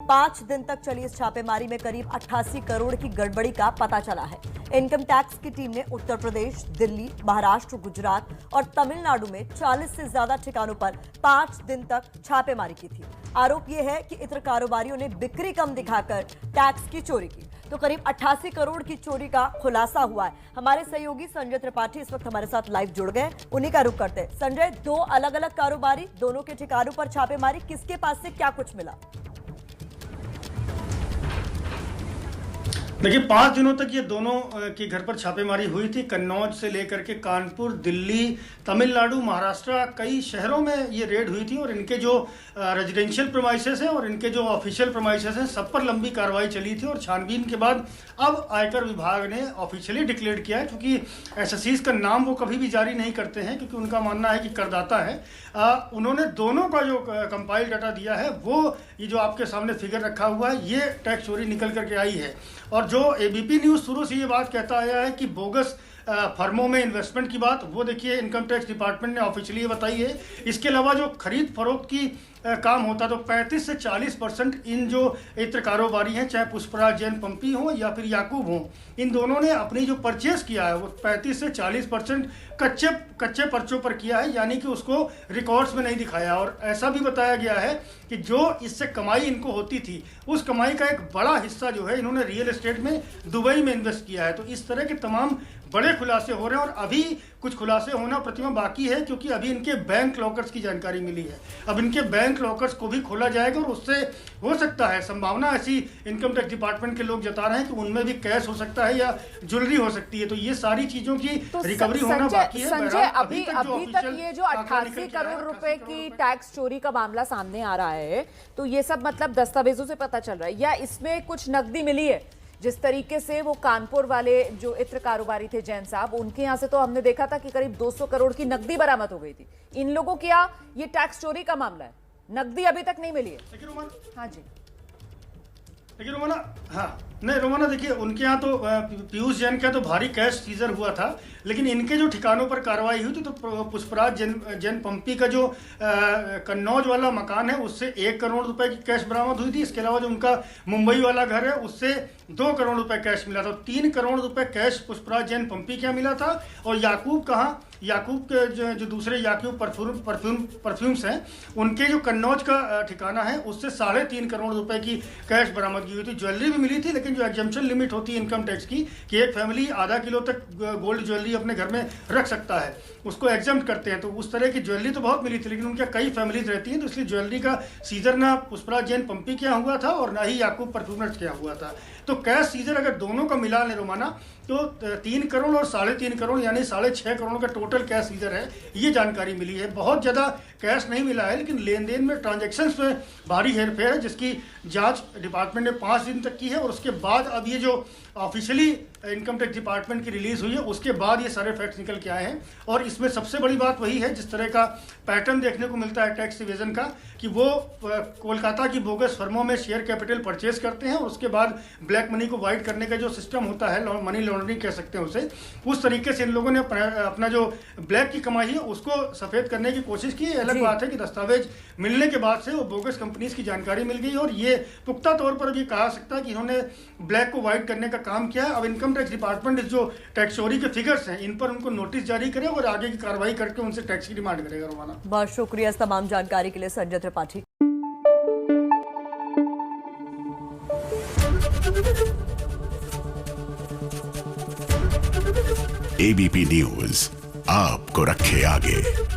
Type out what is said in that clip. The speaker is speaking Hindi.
5 दिन तक चली इस छापेमारी में करीब 88 करोड़ की गड़बड़ी का पता चला है। इनकम टैक्स की टीम ने उत्तर प्रदेश, दिल्ली, महाराष्ट्र, गुजरात और तमिलनाडु में 40 से ज्यादा ठिकानों पर 5 दिन तक छापेमारी की थी। आरोप यह है कि इत्र कारोबारियों ने बिक्री कम दिखाकर टैक्स की चोरी की, तो करीब 88 करोड़ की चोरी का खुलासा हुआ है। हमारे सहयोगी संजय त्रिपाठी इस वक्त हमारे साथ लाइव जुड़ गए, उन्हीं का रुख करते हैं। संजय, 2 अलग अलग कारोबारी, दोनों के ठिकानों पर छापेमारी, किसके पास से क्या कुछ मिला? देखिए, 5 दिनों तक ये दोनों के घर पर छापेमारी हुई थी। कन्नौज से लेकर के कानपुर, दिल्ली, तमिलनाडु, महाराष्ट्र, कई शहरों में ये रेड हुई थी और इनके जो रेजिडेंशियल प्रेमाइसेस हैं और इनके जो ऑफिशियल प्रेमाइसेस हैं, सब पर लंबी कार्रवाई चली थी। और छानबीन के बाद अब आयकर विभाग ने ऑफिशियली डिक्लेयर किया है, क्योंकि एसएससीज का नाम वो कभी भी जारी नहीं करते हैं, क्योंकि उनका मानना है कि करदाता है। उन्होंने दोनों का जो कंपाइल डाटा दिया है, वो ये जो आपके सामने फिगर रखा हुआ है, ये टैक्स चोरी निकल करके आई है। और जो एबीपी न्यूज़ शुरू से ये बात कहता आया है कि बोगस फर्मों में इन्वेस्टमेंट की बात, वो देखिए इनकम टैक्स डिपार्टमेंट ने ऑफिशियली बताई है। इसके अलावा जो खरीद फरोख्त की काम होता, तो 35 से 40% इन जो इत्र कारोबारी हैं, चाहे पुष्पराज जैन पंपी हो या फिर याकूब हो, इन दोनों ने अपनी जो परचेस किया है वो 35 से 40% कच्चे पर्चों पर किया है, यानी कि उसको रिकॉर्ड्स में नहीं दिखाया। और ऐसा भी बताया गया है कि जो इससे कमाई इनको होती थी, उस कमाई का एक बड़ा हिस्सा जो है इन्होंने रियल एस्टेट में दुबई में इन्वेस्ट किया है। तो इस तरह के तमाम बड़े खुलासे हो रहे हैं और अभी कुछ खुलासे होना प्रतिमा बाकी है, क्योंकि अभी इनके बैंक लॉकर्स की जानकारी मिली है। अब इनके बैंक लॉकर्स को भी खोला जाएगा और उससे हो सकता है, संभावना ऐसी इनकम टैक्स डिपार्टमेंट के लोग जता रहे हैं कि उनमें भी कैश हो सकता है या ज्वेलरी हो सकती है। तो ये सारी चीजों की रिकवरी होना बाकी है। संजय, अभी तक ये जो 88 करोड़ रुपए की टैक्स चोरी का मामला सामने आ रहा है, तो ये सब मतलब दस्तावेजों से पता चल रहा है या इसमें कुछ नकदी मिली है? जिस तरीके से वो कानपुर वाले जो इत्र कारोबारी थे जैन साहब, उनके यहाँ से तो हमने देखा था कि करीब 200 करोड़ की नकदी बरामद हो गई थी। इन लोगों के यहाँ ये टैक्स चोरी का मामला है, नकदी अभी तक नहीं मिली है। हाँ जी, देखिए रोमाना, हाँ नहीं रोमाना, देखिए उनके यहाँ तो पीयूष जैन का तो भारी कैश सीजर हुआ था, लेकिन इनके जो ठिकानों पर कार्रवाई हुई थी, तो पुष्पराज जैन पंपी का जो कन्नौज वाला मकान है, उससे 1 करोड़ रुपए की कैश बरामद हुई थी। इसके अलावा जो उनका मुंबई वाला घर है, उससे 2 करोड़ रुपए कैश मिला था। 3 करोड़ रुपए कैश पुष्पराज जैन पंपी क्या मिला था। और याकूब कहाँ, याकूब के जो दूसरे याकूब परफ्यूम्स हैं, उनके जो कन्नौज का ठिकाना है, उससे 3.5 करोड़ रुपए की कैश बरामद की हुई थी। ज्वेलरी भी मिली थी, लेकिन जो एग्जम्पशन लिमिट होती है इनकम टैक्स की कि एक फैमिली आधा किलो तक गोल्ड ज्वेलरी अपने घर में रख सकता है, उसको एग्जम्प्ट करते हैं। तो उस तरह की ज्वेलरी तो बहुत मिली थी, लेकिन उनके कई फैमिलीज रहती हैं, तो इसलिए ज्वेलरी का सीजर ना पुष्पराज जैन पंपी क्या हुआ था और ना ही याकूब परफ्यूमर्स क्या हुआ था। तो कैश सीजर अगर दोनों का मिला ले रोमाना, तो 3 करोड़ और 3.5 करोड़ यानी 6.5 करोड़ का टोटल कैश सीजर है, ये जानकारी मिली है। बहुत ज़्यादा कैश नहीं मिला है, लेकिन लेन देन में, ट्रांजैक्शंस में भारी हेरफेर है, जिसकी जांच डिपार्टमेंट ने 5 दिन तक की है। और उसके बाद अब ये जो ऑफिशियली इनकम टैक्स डिपार्टमेंट की रिलीज हुई है, उसके बाद ये सारे फैक्ट्स निकल के आए हैं। और इसमें सबसे बड़ी बात वही है, जिस तरह का पैटर्न देखने को मिलता है टैक्स इवेजन का, कि वो कोलकाता की बोगस फर्मों में शेयर कैपिटल परचेज करते हैं और उसके बाद ब्लैक मनी को वाइट करने का जो सिस्टम होता है, मनी लॉन्ड्रिंग कह सकते हैं उसे, उस तरीके से इन लोगों ने अपना जो ब्लैक की कमाई है उसको सफ़ेद करने की कोशिश की। अलग बात है कि दस्तावेज मिलने के बाद से वो बोगस कंपनीज की जानकारी मिल गई और ये पुख्ता तौर पर भी कहा सकता है कि इन्होंने ब्लैक को वाइट करने का काम किया है। अब इनकम टैक्स डिपार्टमेंट जो टैक्स चोरी के फिगर्स हैं, इन पर उनको नोटिस जारी करे और आगे की कार्रवाई करके उनसे टैक्स की डिमांड करेगा। रोमाना, बहुत शुक्रिया इस तमाम जानकारी के लिए संजय त्रिपाठी। एबीपी न्यूज आपको रखे आगे।